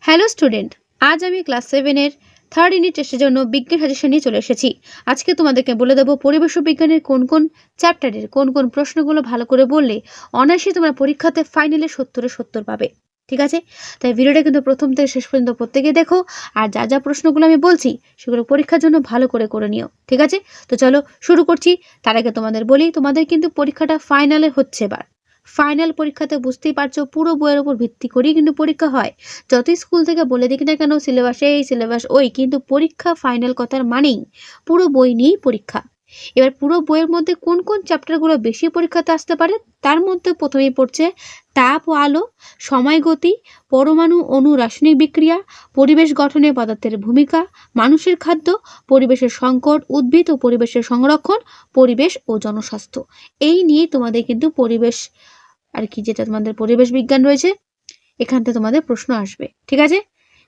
Hello student, আজ আমি class 7-এর third unit টেস্টের জন্য বিজ্ঞান সাজেশন নিয়ে চলে এসেছি। আজকে তোমাদেরকে বলে দেবো পরিবেশ বিজ্ঞানের কোন কোন চ্যাপ্টারের কোন কোন প্রশ্নগুলো ভালো করে বললে অনায়াসে তোমরা পরীক্ষাতে ফাইনালে 70-70 পাবে। ঠিক আছে, তাই ভিডিওটা কিন্তু প্রথম থেকে শেষ পর্যন্ত প্রত্যেকে দেখো, আর যা যা প্রশ্নগুলো আমি বলছি সেগুলো পরীক্ষার জন্য ভালো করে নিও। ঠিক আছে, তো চলো শুরু করছি। তার আগে তোমাদের বলি, তোমাদের কিন্তু পরীক্ষাটা ফাইনালে হচ্ছে এবার। ফাইনাল পরীক্ষাতে বুঝতেই পারছো পুরো বইয়ের উপর ভিত্তি করেই কিন্তু পরীক্ষা হয়। যতই স্কুল থেকে বলে দিক না কেন সিলেবাস এই সিলেবাস ওই, কিন্তু পরীক্ষা ফাইনাল কথার মানেই পুরো বই নিয়েই পরীক্ষা। এবার পুরো বইয়ের মধ্যে কোন কোন চ্যাপ্টারগুলো বেশি পরীক্ষাতে আসতে পারে, তার মধ্যে প্রথমেই পড়ছে তাপ ও আলো, সময় গতি, পরমাণু অণু রাসায়নিক বিক্রিয়া, পরিবেশ গঠনে পদার্থের ভূমিকা, মানুষের খাদ্য, পরিবেশের সংকট, উদ্ভিদ ও পরিবেশের সংরক্ষণ, পরিবেশ ও জনস্বাস্থ্য। এই নিয়ে তোমাদের কিন্তু পরিবেশ আর কি, যেটা তোমাদের পরিবেশ বিজ্ঞান রয়েছে, এখান থেকে তোমাদের প্রশ্ন আসবে। ঠিক আছে,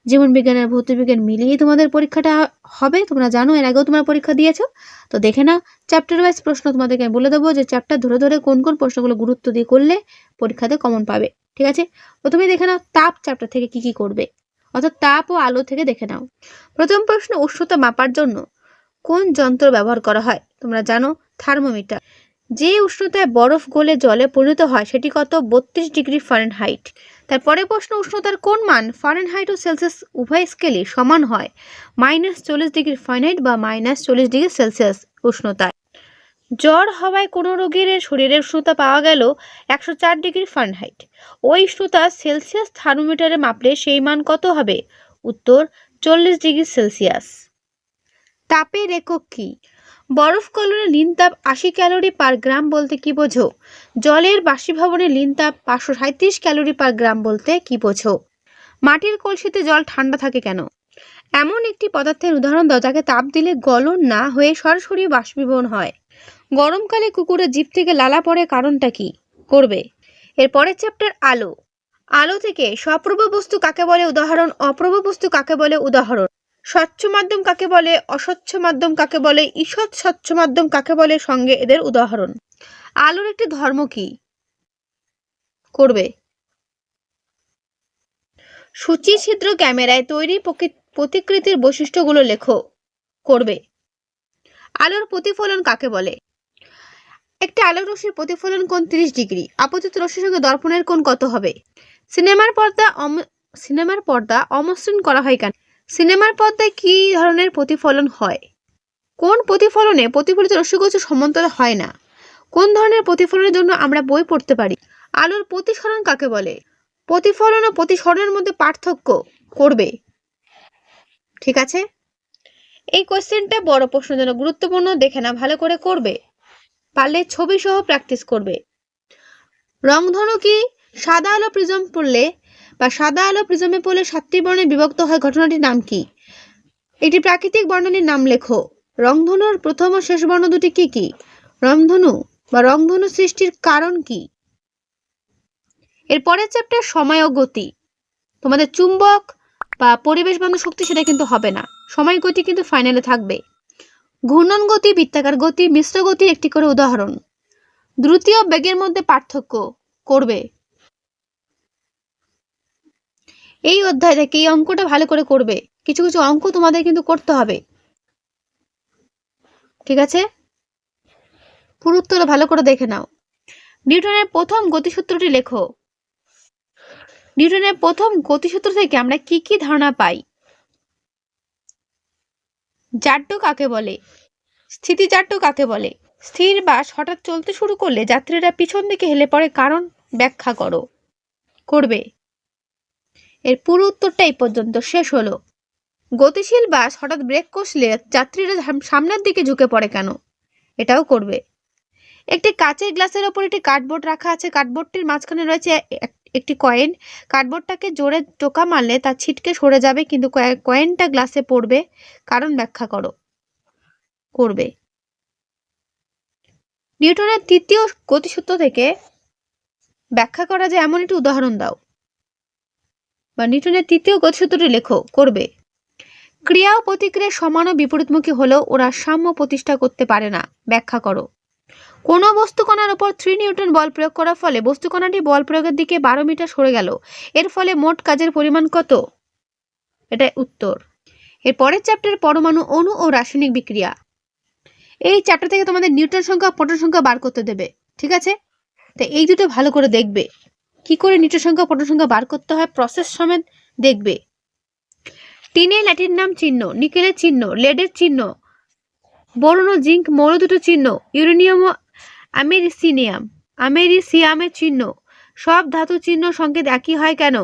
জীবন বিজ্ঞান আর ভৌত বিজ্ঞান মিলিয়ে তোমাদের পরীক্ষাটা হবে। তোমরা জানো, এর আগেও তোমরা পরীক্ষা দিয়েছো, তো দেখে নাও। চ্যাপ্টার ওয়াইজ প্রশ্ন তোমাদেরকে আমি বলে দেবো যে চ্যাপ্টার ধরে ধরে কোন কোন প্রশ্নগুলো গুরুত্ব দিয়ে করলে পরীক্ষাতে কমন পাবে। ঠিক আছে, প্রথমে দেখে নাও তাপ চ্যাপ্টার থেকে কি কি করবে, অর্থাৎ তাপ ও আলো থেকে দেখে নাও। প্রথম প্রশ্ন, উষ্ণতা মাপার জন্য কোন যন্ত্র ব্যবহার করা হয়? তোমরা জানো, থার্মোমিটার। যে উষ্ণতায় বরফ গলে জলে পরিণত হয় সেটি কত? 32 ডিগ্রি ফারেনহাইট। তারপরে প্রশ্ন, উষ্ণতার কোন মান ফারেনহাইট ও সেলসিয়াস উভয় স্কেলে সমান হয় -40 ডিগ্রি ফারেনহাইট বা -40 ডিগ্রি সেলসিয়াস উষ্ণতায়? জ্বর হওয়ায় কোনো রোগীর শরীরের উষ্ণতা পাওয়া গেল 104 ডিগ্রি ফারেনহাইট। ওই উষ্ণতা সেলসিয়াস থার্মোমিটারে মাপলে সেই মান কত হবে? উত্তর 40 ডিগ্রি সেলসিয়াস। তাপের একক কি? বরফ গলনে লীন তাপ 80 ক্যালোরি পার গ্রাম বলতে কি বোঝো? জলের বাষ্পীভবনে লীন তাপ 537 ক্যালোরি পার গ্রাম বলতে কি বোঝো? মাটির কলসিতে জল ঠান্ডা থাকে কেন? এমন একটি পদার্থের উদাহরণ দাও যাকে তাপ দিলে গলন না হয়ে সরাসরি বাষ্পীভবন হয়। গরমকালে কুকুরের জিভ থেকে লালা পড়ে, কারণটা কি? করবে। এর পরের চ্যাপ্টার আলো। আলো থেকে সপ্রভ বস্তু কাকে বলে? উদাহরণ। অপ্রভ বস্তু কাকে বলে? উদাহরণ। স্বচ্ছ মাধ্যম কাকে বলে? অস্বচ্ছ মাধ্যম কাকে বলে? ঈষৎ স্বচ্ছ মাধ্যম কাকে বলে? সঙ্গে এদের উদাহরণ। আলোর একটি ধর্ম কি? করবে। সূচি ছিদ্র ক্যামেরায় তৈরি প্রতিকৃতির বৈশিষ্ট্যগুলো লেখো। করবে। আলোর প্রতিফলন কাকে বলে? একটি আলোক রশ্মির প্রতিফলন কোণ 30 ডিগ্রি। আপতিত রশ্মির সঙ্গে দর্পণের কোণ কত হবে? সিনেমার পর্দা অমসৃণ করা হয় কেন? সিনেমার পর্দায় কি ধরনের প্রতিফলন হয়? কোন প্রতিফলনে প্রতিফলিত রশ্মিগুচ্ছ সমান্তরাল হয় না? কোন ধরনের প্রতিফলনের জন্য আমরা বই পড়তে পারি? আলোর প্রতিসরণ কাকে বলে? প্রতিফলন ও প্রতিসরণের মধ্যে পার্থক্য। করবে। ঠিক আছে, এই কোশ্চেনটা বড় প্রশ্নের জন্য গুরুত্বপূর্ণ, দেখে না ভালো করে করবে। পারলে ছবি সহ প্র্যাকটিস করবে। রংধনু কি? সাদা আলো প্রিজম পড়লে বা সাদা আলো প্রিজমে পড়লে 7টি বর্ণে বিভক্ত হয়, ঘটনাটির নাম কি? একটি প্রাকৃতিক বর্ণনীর নাম লেখো। রংধনুর প্রথম ও শেষ বর্ণ দুটি কি কি? রংধনু বা রংধনু সৃষ্টির কারণ কি? এর পরের চ্যাপ্টার সময় ও গতি। তোমাদের চুম্বক বা পরিবেশ বান্ধব শক্তি সেটা কিন্তু হবে না, সময় গতি কিন্তু ফাইনালে থাকবে। ঘূর্ণন গতি, বৃত্তাকার গতি, মিশ্র গতির একটি করে উদাহরণ। দ্রুতি ও বেগের মধ্যে পার্থক্য। করবে। এই অধ্যায় থেকে এই অঙ্কটা ভালো করে করবে, কিছু কিছু অঙ্ক তোমাদের কিন্তু করতে হবে। ঠিক আছে, পুরো উত্তরটা ভালো করে দেখে নাও। নিউটনের প্রথম গতিসূত্রটি লেখো। নিউটনের প্রথম গতিসূত্র থেকে আমরা কি কি ধারণা পাই? জাড্য কাকে বলে? স্থিতিজাড্য কাকে বলে? স্থির বাস হঠাৎ চলতে শুরু করলে যাত্রীরা পিছন দিকে হেলে পড়ে, কারণ ব্যাখ্যা করো। করবে। এর পুরো উত্তরটা এই পর্যন্ত শেষ হলো। গতিশীল বাস হঠাৎ ব্রেক কষলে যাত্রীরা সামনের দিকে ঝুঁকে পড়ে কেন? এটাও করবে। একটি কাচের গ্লাসের ওপর একটি কার্ডবোর্ড রাখা আছে, কার্ডবোর্ডটির মাঝখানে রয়েছে একটি কয়েন। কার্ডবোর্ডটাকে জোরে টোকা মারলে তা ছিটকে সরে যাবে, কিন্তু কয়েনটা গ্লাসে পড়বে, কারণ ব্যাখ্যা করো। করবে। নিউটনের তৃতীয় গতিসূত্র থেকে ব্যাখ্যা করা যায় এমন একটি উদাহরণ দাও, বা নিউটনের তৃতীয় গতিসূত্রটি লেখো। করবে। ক্রিয়া ও প্রতিক্রিয়া সমান ও বিপরীতমুখী হলেও ওরা সাম্য প্রতিষ্ঠা করতে পারে না, ব্যাখ্যা করো। কোনো বস্তুকণার উপর 3 নিউটন বল প্রয়োগ করার ফলে বস্তুকণাটি বল প্রয়োগের দিকে 12 মিটার সরে গেল, এর ফলে মোট কাজের পরিমাণ কত? এটা উত্তর। এর পরের চ্যাপ্টার পরমাণু, অণু ও রাসায়নিক বিক্রিয়া। এই চ্যাপ্টার থেকে তোমাদের নিউটন সংখ্যা, প্রোটন সংখ্যা বার করতে দেবে, ঠিক আছে? তো এই দুটো ভালো করে দেখবে, কি করে নিউটন সংখ্যা, প্রোটন সংখ্যা বার করতে হয় প্রসেস সমেত দেখবে। টিনের ল্যাটিন নাম চিহ্ন, নিকেলের চিহ্ন, লেডের চিহ্ন, বোরন ও জিঙ্ক মৌল দুটো চিহ্ন, ইউরেনিয়াম ও আমেরিসিয়ামের চিহ্ন। সব ধাতু চিহ্ন সংকেত একই হয় কেন?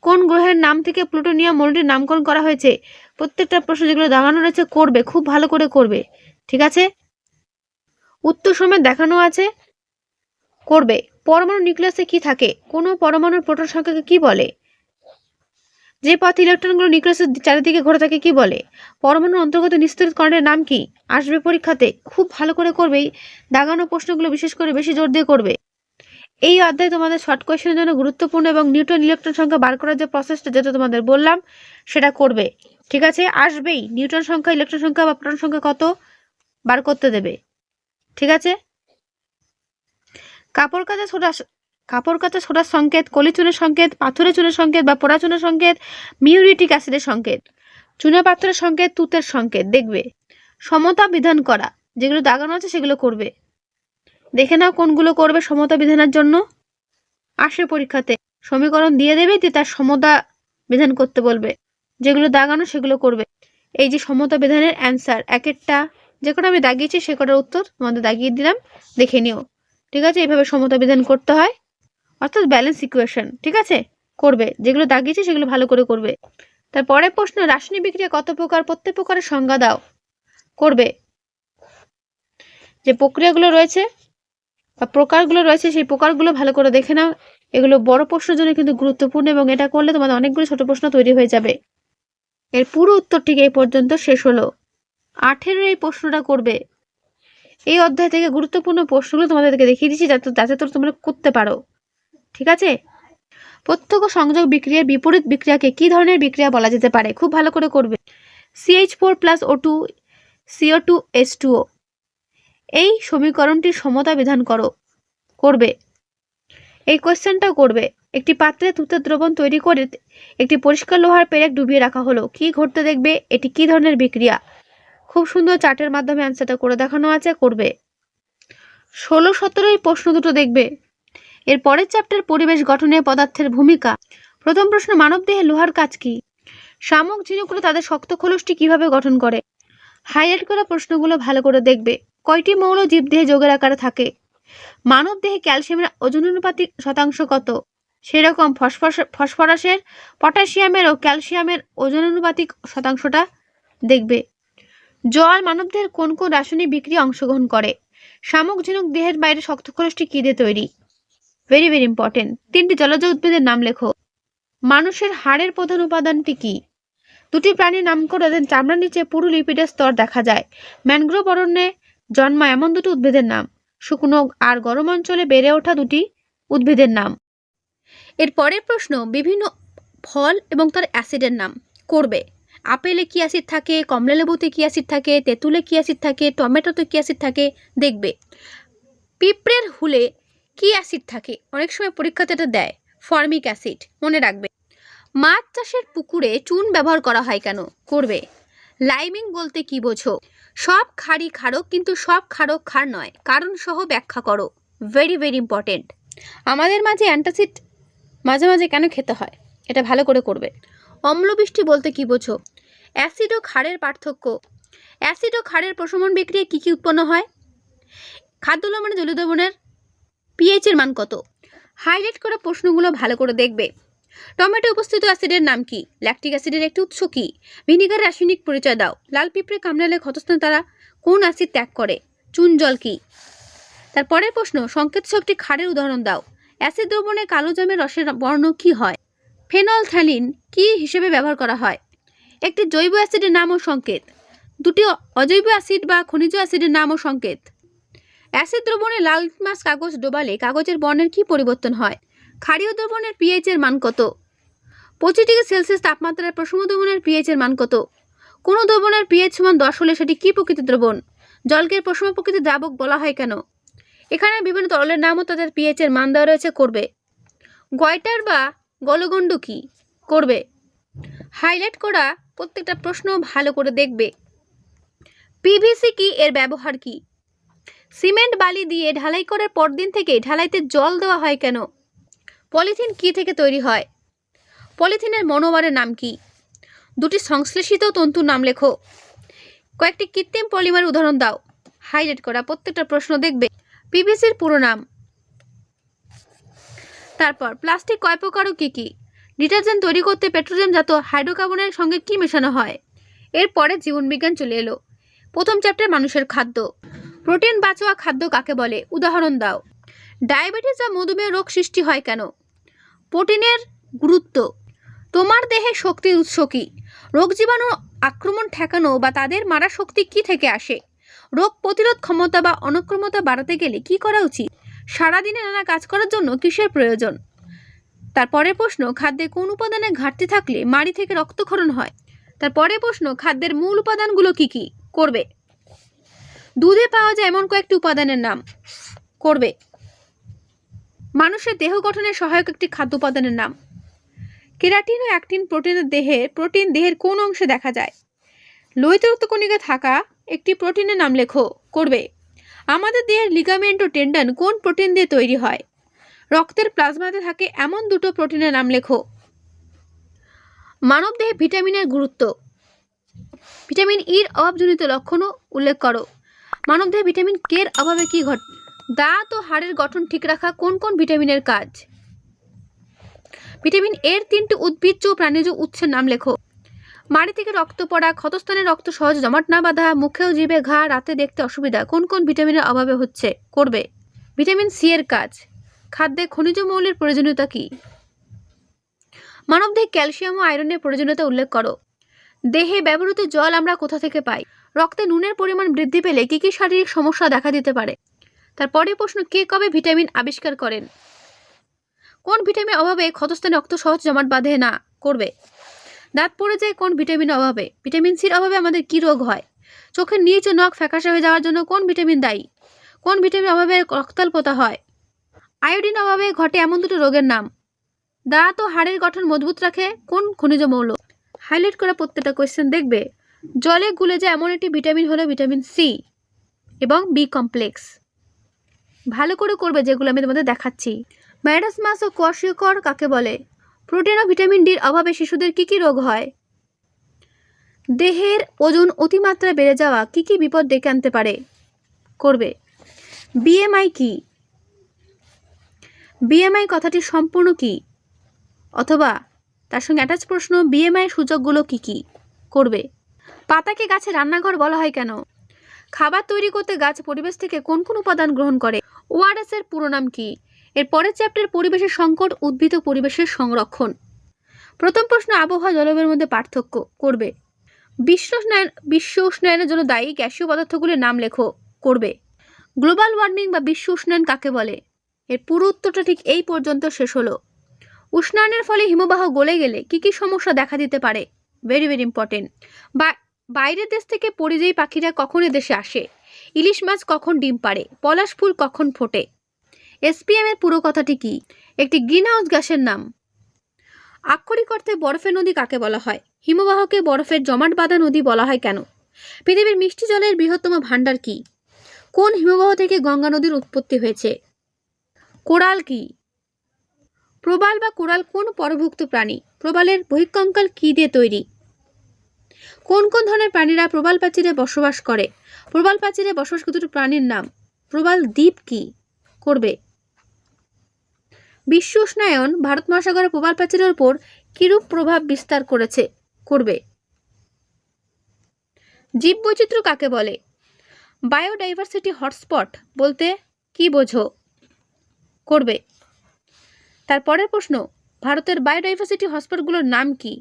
কোন গ্রহের নাম থেকে প্লুটোনিয়াম মৌলটির নামকরণ করা হয়েছে? প্রত্যেকটা প্রশ্ন যেগুলো দেখানো রয়েছে করবে, খুব ভালো করে করবে, ঠিক আছে? উত্তর সমেত দেখানো আছে, করবে। পরমাণু নিউক্লিয়াসে কি থাকে? কোনো পরমাণুর প্রোটন সংখ্যাকে কি বলে? যে পথে ইলেকট্রনগুলো নিউক্লিয়াসের চারিদিকে ঘুরে থাকে কি বলে? পরমাণুর অন্তর্গত নিস্তরিত কণার নাম কি? আসবে পরীক্ষাতে, খুব ভালো করে করবে। দাগানো প্রশ্নগুলো বিশেষ করে বেশি জোর দিয়ে করবে। এই অধ্যায় তোমাদের শর্ট কোয়েশ্চেনের জন্য গুরুত্বপূর্ণ এবং নিউটন ইলেকট্রন সংখ্যা বার করার যে প্রসেসটা যেটা তোমাদের বললাম সেটা করবে, ঠিক আছে? আসবেই নিউটন সংখ্যা, ইলেকট্রন সংখ্যা বা প্রোটন সংখ্যা কত বার করতে দেবে, ঠিক আছে? কাপড় কাচা সোডার সংকেত, কলি চুনের সংকেত, পাথরের চুনের সংকেত বা পোড়া চুনের সংকেত, মিউরিটিক অ্যাসিডের সংকেত, চুনা পাথরের সংকেত, তুতের সংকেত। দেখবে সমতা বিধান করা, যেগুলো দাগানো আছে সেগুলো করবে। দেখে নাও কোনগুলো করবে সমতা বিধানের জন্য। আসে পরীক্ষাতে সমীকরণ দিয়ে দেবে, দিয়ে তার সমতা বিধান করতে বলবে। যেগুলো দাগানো সেগুলো করবে। এই যে সমতা বিধানের অ্যান্সার একটা, যে কটা আমি দাগিয়েছি সে কটার উত্তর তোমাদের দাগিয়ে দিলাম, দেখে নিও, ঠিক আছে? এইভাবে সমতা বিধান করতে হয়, অর্থাৎ ব্যালেন্স ইকুয়েশন, ঠিক আছে? করবে, যেগুলো দাগিয়েছে সেগুলো ভালো করে করবে। তারপরে প্রশ্ন, রাসায়নিক বিক্রিয়া কত প্রকার? প্রত্যেক প্রকারের সংজ্ঞা দাও, করবে। যে প্রক্রিয়াগুলো রয়েছে বা প্রকারগুলো রয়েছে সেই প্রকারগুলো ভালো করে দেখে নাও। এগুলো বড় প্রশ্নের জন্য কিন্তু গুরুত্বপূর্ণ এবং এটা করলে তোমাদের অনেকগুলো ছোট প্রশ্ন তৈরি হয়ে যাবে। এর পুরো উত্তর ঠিক এই পর্যন্ত শেষ হলো। 18 এই প্রশ্নটা করবে। এই অধ্যায় থেকে গুরুত্বপূর্ণ প্রশ্নগুলো তোমাদেরকে দেখিয়ে দিচ্ছি যাতে তোমরা করতে পারো, ঠিক আছে? প্রত্যক্ষ সংযোগ বিক্রিয়ার বিপরীত বিক্রিয়াকে কি ধরনের বিক্রিয়া বলা যেতে পারে? খুব ভালো করে করবে। CH4+O2 CO2H2O, এই সমীকরণটির সমতা বিধান করো, করবে। এই কোয়েশ্চেনটাও করবে। একটি পাত্রে তুতের দ্রবণ তৈরি করে একটি পরিষ্কার লোহার পেরেক ডুবিয়ে রাখা হলো, কি ঘটতে দেখবে? এটি কি ধরনের বিক্রিয়া? খুব সুন্দর চার্টের মাধ্যমে অ্যান্সারটা করে দেখানো আছে, করবে। 16-17 এই প্রশ্ন দুটো দেখবে। এর পরের চ্যাপ্টার পরিবেশ গঠনে পদার্থের ভূমিকা। প্রথম প্রশ্ন, মানবদেহে লোহার কাজ কি? শামুক ঝিনুকগুলো তাদের শক্ত খোলসটি কিভাবে গঠন করে? হাইলাইট করা প্রশ্নগুলো ভালো করে দেখবে। কয়টি মৌল জীবদেহে যৌগের আকারে থাকে? মানবদেহে ক্যালসিয়ামের ওজনানুপাতিক শতাংশ কত? সেরকম ফসফরাসের, পটাশিয়ামের ও ক্যালসিয়ামের ওজনানুপাতিক শতাংশটা দেখবে। জল মানবদেহের কোন কোন রাসায়নিক বিক্রিয়া অংশগ্রহণ করে? শামুক ঝিনুক দেহের বাইরে শক্ত খোলসটি কি দিয়ে তৈরি? Very very important. 3টি জলজ উদ্ভিদের নাম লেখো। মানুষের হাড়ের প্রধান উপাদানটি কি? দুটি প্রাণীর নাম করে দেন চামড়ার নিচে পুরু লিপিডের স্তর দেখা যায়। ম্যানগ্রোভ অরণ্যে জন্মায় এমন দুটি উদ্ভিদের নাম। শুকনো আর গরম অঞ্চলে বেড়ে ওঠা দুটি উদ্ভিদের নাম। এর পরের প্রশ্ন, বিভিন্ন ফল এবং তার অ্যাসিডের নাম, করবে। আপেলে কি অ্যাসিড থাকে? কমলালেবুতে কি অ্যাসিড থাকে? তেঁতুলে কি অ্যাসিড থাকে? টমেটোতে কি অ্যাসিড থাকে? দেখবে। পিঁপড়ের হুলে কি অ্যাসিড থাকে? অনেক সময় পরীক্ষাতে এটা দেয়, ফর্মিক অ্যাসিড, মনে রাখবে। মাছ চাষের পুকুরে চুন ব্যবহার করা হয় কেন? করবে। লাইমিং বলতে কি বোঝো? সব ক্ষারই ক্ষারক, কিন্তু সব ক্ষারক ক্ষার নয়, কারণ সহ ব্যাখ্যা করো। Very very important. আমাদের মাঝে অ্যান্টাসিড মাঝে মাঝে কেন খেতে হয়? এটা ভালো করে করবে। অম্লবৃষ্টি বলতে কি বোঝো? অ্যাসিড ও ক্ষারের পার্থক্য। অ্যাসিড ও ক্ষারের প্রশমন বিক্রিয়া কি কি উৎপন্ন হয়? খাদ্য লবণে জলীয় দ্রবণের পিএইচ এর মান কত? হাইলাইট করা প্রশ্নগুলো ভালো করে দেখবে। টমেটো উপস্থিত অ্যাসিডের নাম কি? ল্যাকটিক অ্যাসিডের একটি উৎস কি? ভিনিগার রাসায়নিক পরিচয় দাও। লাল পিঁপড়ে কামড়ালে ক্ষতস্থানে তারা কোন অ্যাসিড ত্যাগ করে? চুন জল কি? তারপরের প্রশ্ন, সংকেত শক্তি ক্ষারের উদাহরণ দাও। অ্যাসিড দ্রবণে কালো জামের রসের বর্ণ কি হয়? ফেনলথ্যালিন কি হিসেবে ব্যবহার করা হয়? একটি জৈব অ্যাসিডের নাম ও সংকেত। দুটি অজৈব অ্যাসিড বা খনিজ অ্যাসিডের নাম ও সংকেত। অ্যাসিড দ্রবণে লাল মাছ কাগজ ডোবালে কাগজের বর্ণের কি পরিবর্তন হয়? ক্ষারীয় দ্রবণের পিএইচ এর মান কত? 25°C তাপমাত্রায় প্রশম দ্রবণের পিএইচ এর মান কত? কোন দ্রবণের পিএইচ সমান 10 হলে সেটি কি প্রকৃতির দ্রবণ? জলকে প্রশম প্রকৃতির দ্রাবক বলা হয় কেন? এখানে বিভিন্ন তরলের নাম ও তাদের পিএইচ এর মান দেওয়া রয়েছে, করবে। গয়টার বা গলগণ্ড কি? করবে। হাইলাইট করা প্রত্যেকটা প্রশ্ন ভালো করে দেখবে। পিভিসি কি, এর ব্যবহার কি? সিমেন্ট বালি দিয়ে ঢালাই করার পরদিন থেকে ঢালাইতে জল দেওয়া হয় কেন? পলিথিন কি থেকে তৈরি হয়? পলিথিনের মনোমারের নাম কি? দুটি সংশ্লেষিত তন্তুর নাম লেখো। কয়েকটি কৃত্রিম পলিমার উদাহরণ দাও। হাইলাইট করা প্রত্যেকটা প্রশ্ন দেখবে। পিভিসির পুরো নাম। তারপর প্লাস্টিক কয় প্রকার ও কি কি? ডিটারজেন্ট তৈরি করতে পেট্রোলিয়ামজাত হাইড্রোকার্বনের সঙ্গে কি মেশানো হয়? এরপরে জীবনবিজ্ঞান চলে এলো। প্রথম চ্যাপ্টার মানুষের খাদ্য। প্রোটিন বাঁচোয়া খাদ্য কাকে বলে? উদাহরণ দাও। ডায়াবেটিস বা মধুমেহ রোগ সৃষ্টি হয় কেন? প্রোটিনের গুরুত্ব। তোমার দেহে শক্তির উৎস কি? রোগ জীবাণু আক্রমণ ঠেকানো বা তাদের মারা শক্তি কি থেকে আসে? রোগ প্রতিরোধ ক্ষমতা বা অনুক্রমতা বাড়াতে গেলে কি করা উচিত? সারাদিনে নানা কাজ করার জন্য কিসের প্রয়োজন? তারপরের প্রশ্ন, খাদ্যে কোন উপাদানের ঘাটতি থাকলে মাড়ি থেকে রক্তক্ষরণ হয়? তারপরের প্রশ্ন, খাদ্যের মূল উপাদানগুলো কি কি? করবে। দুধে পাওয়া যায় এমন কয়েকটি উপাদানের নাম। করবে। মানুষের দেহ গঠনের সহায়ক একটি খাদ্য উপাদানের নাম। কেরাটিন ও অ্যাক্টিন প্রোটিন দেহের কোন অংশে দেখা যায়? লোহিত রক্তকণিকা থাকা একটি প্রোটিনের নাম লেখো। করবে। আমাদের দেহের লিগামেন্ট ও টেন্ডন কোন প্রোটিন দিয়ে তৈরি হয়? রক্তের প্লাজমাতে থাকে এমন দুটো প্রোটিনের নাম লেখো। মানব দেহে ভিটামিনের গুরুত্ব। ভিটামিন ইর অভাবজনিত লক্ষণও উল্লেখ করো। মানব দেহে ভিটামিন কে এর অভাবে কি ঘটে? দাঁত ও হাড়ের গঠন ঠিক রাখা কোন কোন ভিটামিনের কাজ? ভিটামিন এর 3টি উদ্ভিজ্জ ও প্রাণীজ উৎসের নাম লেখো। মাড়ি থেকে রক্ত পড়া, ক্ষতস্থানে রক্ত সহজে জমাট না বাঁধা, মুখে ও জিভে ঘা, রাতে দেখতে অসুবিধা কোন কোন ভিটামিনের অভাবে হচ্ছে? করবে। ভিটামিন সি এর কাজ। খাদ্যে খনিজ মৌলের প্রয়োজনীয়তা কি? মানবদেহে ক্যালসিয়াম ও আয়রনের প্রয়োজনীয়তা উল্লেখ করো। দেহে ব্যবহৃত জল আমরা কোথা থেকে পাই? রক্তে নুনের পরিমাণ বৃদ্ধি পেলে কি কি শারীরিক সমস্যা দেখা দিতে পারে? তারপরে প্রশ্ন, কে কবে ভিটামিন আবিষ্কার করেন? কোন ভিটামিনের অভাবে ক্ষতস্থানে রক্ত সহজ জমাট বাঁধে না? করবে। দাঁত পড়ে যায় কোন ভিটামিনের অভাবে? ভিটামিন সির অভাবে আমাদের কি রোগ হয়? চোখের নিচ ও নখ ফ্যাকাশে হয়ে যাওয়ার জন্য কোন ভিটামিন দায়ী? কোন ভিটামিনের অভাবে রক্তাল্পতা হয়? আয়োডিন অভাবে ঘটে এমন দুটো রোগের নাম। দাঁত ও হাড়ের গঠন মজবুত রাখে কোন খনিজ মৌল? হাইলাইট করা প্রত্যেকটা কোয়েশ্চেন দেখবে। জলে গুলে যায় এমন একটি ভিটামিন হলো ভিটামিন সি এবং বি কমপ্লেক্স। ভালো করে করবে যেগুলো আমি তোমাদের দেখাচ্ছি। ম্যারাসমাস ও কোয়াশিয়কর কাকে বলে? প্রোটিন ও ভিটামিন ডির অভাবে শিশুদের কি কি রোগ হয়? দেহের ওজন অতিমাত্রায় বেড়ে যাওয়া কি কি বিপদ ডেকে আনতে পারে? করবে। বিএমআই কি? বিএমআই কথাটি সম্পূর্ণ কি? অথবা তার সঙ্গে অ্যাটাচ প্রশ্ন, বিএমআই এর সূচকগুলো কি কি? করবে। পাতাকে গাছে রান্নাঘর বলা হয় কেন? খাবার তৈরি করতে গাছ পরিবেশ থেকে কোন কোন উপাদান গ্রহণ করে? ওআরএস এর পুরো নাম কি? এর পরের চ্যাপ্টার পরিবেশের সংকট, উদ্ভিদ ও পরিবেশের সংরক্ষণ। প্রথম প্রশ্ন, আবহাওয়া জলবায়ুর মধ্যে পার্থক্য। করবে। বিশ্ব উষ্ণায়নের জন্য দায়ী গ্যাসীয় পদার্থগুলির নাম লেখো। করবে। গ্লোবাল ওয়ার্মিং বা বিশ্ব উষ্ণায়ন কাকে বলে? এর পুরো উত্তরটা ঠিক এই পর্যন্ত শেষ হলো। উষ্ণায়নের ফলে হিমবাহ গলে গেলে কি কি সমস্যা দেখা দিতে পারে? Very very important. বাইরের দেশ থেকে পরিযায়ী পাখিরা কখন এদেশে আসে? ইলিশ মাছ কখন ডিম পাড়ে? পলাশ ফুল কখন ফোটে? এসপিএম এর পুরো কথাটি কি? একটি গ্রিনহাউস গ্যাসের নাম। আক্ষরিক অর্থে বরফের নদী কাকে বলা হয়? হিমবাহকে বরফের জমাট বাঁধা নদী বলা হয় কেন? পৃথিবীর মিষ্টি জলের বৃহত্তম ভাণ্ডার কি? কোন হিমবাহ থেকে গঙ্গা নদীর উৎপত্তি হয়েছে? কোরাল কি? প্রবাল বা কোরাল কোন পরভুক্ত প্রাণী? প্রবালের বহিঃকঙ্কাল কি দিয়ে তৈরি? কোন কোন ধরনের প্রাণীরা প্রবাল প্রাচীরে বসবাস করে? প্রবাল প্রাচীরে বসবাসকৃত প্রাণীর নাম। প্রবাল দ্বীপ কি? করবে। বিশ্ব উষ্ণায়ন ভারত মহাসাগরের প্রবাল প্রাচীরের উপর কিরূপ প্রভাব বিস্তার করেছে? করবে। জীববৈচিত্র্য কাকে বলে? বায়োডাইভার্সিটি হটস্পট বলতে কি বোঝো? করবে। তারপরের প্রশ্ন, ভারতের বায়োডাইভার্সিটি হটস্পটগুলোর নাম কি?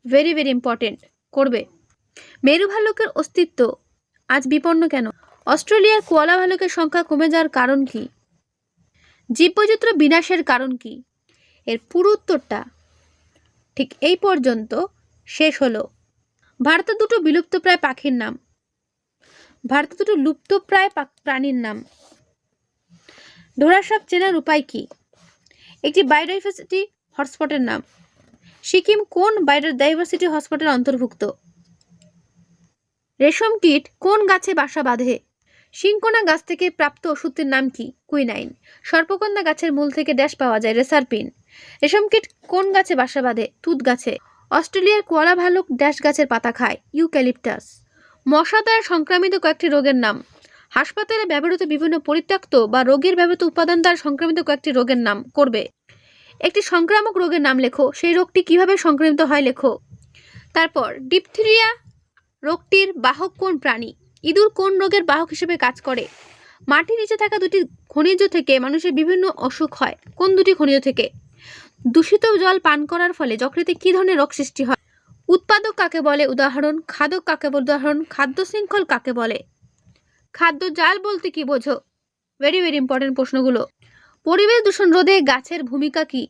Very very important. করবে। মেরু ভালুকের অস্তিত্ব আজ বিপন্ন কেন? অস্ট্রেলিয়ার কোয়ালা ভালুকের সংখ্যা কমে যাওয়ার কারণ কি? জীববৈচিত্র্য বিনাশের কারণ কি? এর পুরো উত্তরটা ঠিক এই পর্যন্ত শেষ হলো। ভারতের দুটো বিলুপ্তপ্রায় পাখির নাম। ভারতের দুটো লুপ্তপ্রায় প্রাণীর নাম। ডোরা সাপ চেনার উপায় কি? একটি বায়োডাইভার্সিটি হটস্পটের নাম। সিকিম কোন বায়োডাইভার্সিটি হটস্পটের অন্তর্ভুক্ত? রেশম কীট কোন গাছে বাসা বাঁধে? সিংকোনা গাছ থেকে প্রাপ্ত ওষুধটির নাম কি? কুইনাইন। সর্পকন্যা গাছের মূল থেকে ড্যাশ পাওয়া যায়? রেসারপিন। রেশম কীট কোন গাছে বাসা বাঁধে? তুঁত গাছে। অস্ট্রেলিয়ার কোয়ালা ভালুক ড্যাশ গাছের পাতা খায়? ইউক্যালিপটাস। মশা দ্বারা সংক্রামিত কয়েকটি রোগের নাম। হাসপাতালে ব্যবহৃত বিভিন্ন পরিত্যক্ত বা রোগের ব্যবহৃত উপাদান দ্বারা সংক্রামিত কয়েকটি রোগের নাম করবে। একটি সংক্রামক রোগের নাম লেখো, সেই রোগটি কিভাবে সংক্রামিত হয় লেখো। তারপর ডিপথেরিয়া রোগটির বাহক কোন প্রাণী? ইঁদুর কোন রোগের বাহক হিসেবে কাজ করে? মাটির নিচে থাকা দুটি খনিজ থেকে মানুষের বিভিন্ন অসুখ হয়, কোন দুটি খনিজ থেকে? দূষিত জল পান করার ফলে যকৃতে কি ধরনের রোগ সৃষ্টি হয়? উৎপাদক কাকে বলে? উদাহরণ। খাদক কাকে বলে? উদাহরণ। খাদ্য শৃঙ্খল কাকে বলে? খাদ্য জাল বলতে কি বোঝো? ভেরি ভেরি ইম্পর্টেন্ট প্রশ্নগুলো। পরিবেশ দূষণ রোধে গাছের ভূমিকা কি?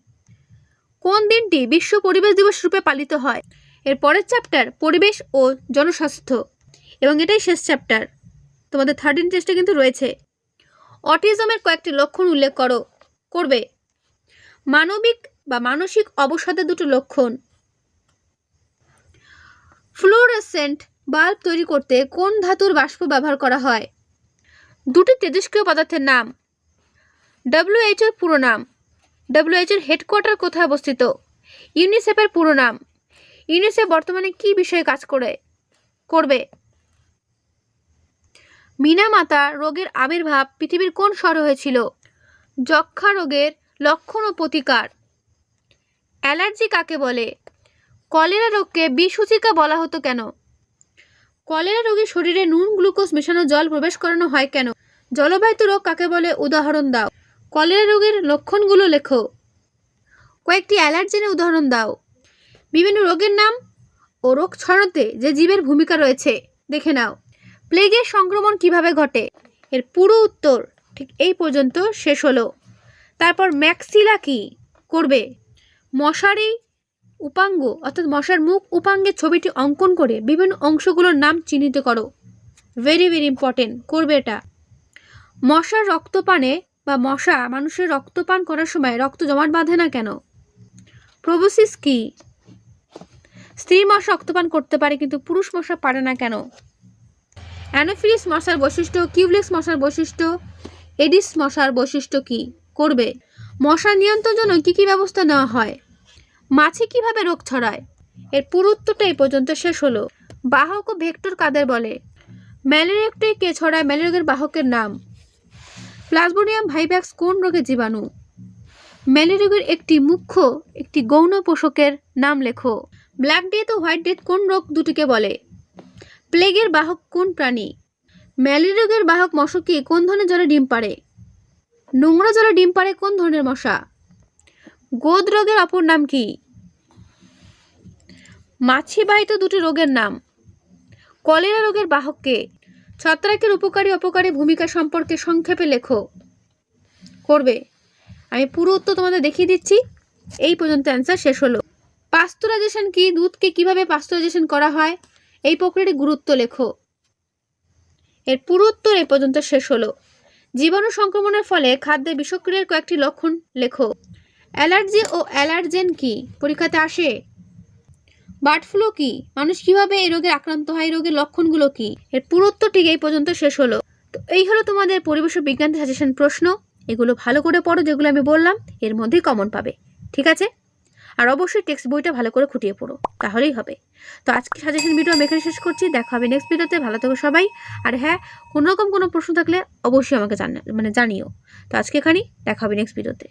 কোন দিনটি বিশ্ব পরিবেশ দিবস রূপে পালিত হয়? এর পরের চ্যাপ্টার পরিবেশ ও জনস্বাস্থ্য, এবং এটাই শেষ চ্যাপ্টার। তোমাদের 13 টেস্টে কিন্তু রয়েছে। অটিজমের কয়েকটি লক্ষণ উল্লেখ করো, করবে। মানবিক বা মানসিক অবসাদের দুটো লক্ষণ। ফ্লুওরেসেন্ট বাল্ব তৈরি করতে কোন ধাতুর বাষ্প ব্যবহার করা হয়? দুটি তেজস্ক্রিয় পদার্থের নাম। WHO এর পুরো নাম। WHO এর হেডকোয়ার্টার কোথায় অবস্থিত? ইউনিসেফের পুরো নাম। ইউনিসেফ বর্তমানে কি বিষয়ে কাজ করবে? মিনামাতা রোগের আবির্ভাব পৃথিবীর কোন শহরে হয়েছিল? যক্ষ্মা রোগের লক্ষণ ও প্রতিকার। অ্যালার্জি কাকে বলে? কলেরা রোগকে বিসূচিকা বলা হতো কেন? কলেরা রোগীর শরীরে নুন গ্লুকোজ মেশানো জল প্রবেশ করানো হয় কেন? জলবাহিত রোগ কাকে বলে? উদাহরণ দাও। কলেরা রোগের লক্ষণগুলো লেখো। কয়েকটি অ্যালার্জেনের উদাহরণ দাও। বিভিন্ন রোগের নাম ও রোগ ছড়াতে যে জীবের ভূমিকা রয়েছে দেখে নাও। প্লেগের সংক্রমণ কিভাবে ঘটে? এর পুরো উত্তর ঠিক এই পর্যন্ত শেষ হলো। তারপর ম্যাক্সিলা কি করবে? মশারি উপাঙ্গ অর্থাৎ মশার মুখ উপাঙ্গের ছবিটি অঙ্কন করে বিভিন্ন অংশগুলোর নাম চিহ্নিত করো। ভেরি ভেরি ইম্পর্টেন্ট, করবে এটা। মশার রক্তপানে বা মশা মানুষের রক্তপান করার সময় রক্ত জমাট বাঁধে না কেন? প্রোবোসিস কি? স্ত্রী মশা রক্তপান করতে পারে কিন্তু পুরুষ মশা পারে না কেন? অ্যানোফিলিস মশার বৈশিষ্ট্য, কিউলেক্স মশার বৈশিষ্ট্য, এডিস মশার বৈশিষ্ট্য কি করবে? মশা নিয়ন্ত্রণের জন্য কি কি ব্যবস্থা নেওয়া হয়? মাছি কিভাবে রোগ ছড়ায়? এর পুরো উত্তরটা এই পর্যন্ত শেষ হলো। বাহক ও ভেক্টর কাদের বলে? ম্যালেরিয়া কে ছড়ায়? ম্যালেরিয়া রোগের বাহকের নাম। প্লাজমোডিয়াম ভাইভ্যাক্স কোন রোগের জীবাণু? ম্যালেরিয়া রোগের একটি গৌণ পোষকের নাম লেখো। ব্ল্যাক ডেথ ও হোয়াইট ডেথ কোন রোগ দুটিকে বলে? প্লেগের বাহক কোন প্রাণী? ম্যালেরিয়া রোগের বাহক মশকি কোন ধরনের জলে ডিম পাড়ে? নোংরা জলে ডিম পাড়ে কোন ধরনের মশা? গোদ রোগের অপর নাম কি? মাছিবাহিত দুটি রোগের নাম। কলেরা রোগের বাহক কে? ছত্রাকের উপকারী অপকারী ভূমিকা সম্পর্কে সংক্ষেপে লেখো। করবে। আমি পুরো উত্তর তোমাদের দেখিয়ে দিচ্ছি। এই পর্যন্ত অ্যান্সার শেষ হলো। পাস্তুরাইজেশন কি? দুধকে কিভাবে পাস্তুরাইজেশন করা হয়? এই প্রক্রিয়াটির গুরুত্ব লেখো। এর পুরো উত্তর এই পর্যন্ত শেষ হলো। জীবাণু সংক্রমণের ফলে খাদ্যে বিষক্রিয়ার কয়েকটি লক্ষণ লেখো। অ্যালার্জি ও অ্যালার্জেন কি? পরীক্ষাতে আসে। বার্ড ফ্লু কি? মানুষ কিভাবে এই রোগে আক্রান্ত হয়? এই রোগের লক্ষণগুলো কি? এর পুরো উত্তর ঠিক এই পর্যন্ত শেষ হলো। তো এই হলো তোমাদের পরিবেশ ও বিজ্ঞান সাজেশন প্রশ্ন। এগুলো ভালো করে পড়ো, যেগুলো আমি বললাম এর মধ্যেই কমন পাবে, ঠিক আছে? আর অবশ্যই টেক্সট বইটা ভালো করে খুঁটিয়ে পড়ো, তাহলেই হবে। তো আজকে সাজেশন ভিডিও আমি এখানে শেষ করছি। দেখা হবে নেক্সট ভিডিওতে। ভালো থেকো সবাই। আর হ্যাঁ, কোনো রকম কোনো প্রশ্ন থাকলে অবশ্যই আমাকে জানিও। তো আজকে এখানেই, দেখা হবে নেক্সট ভিডিওতে।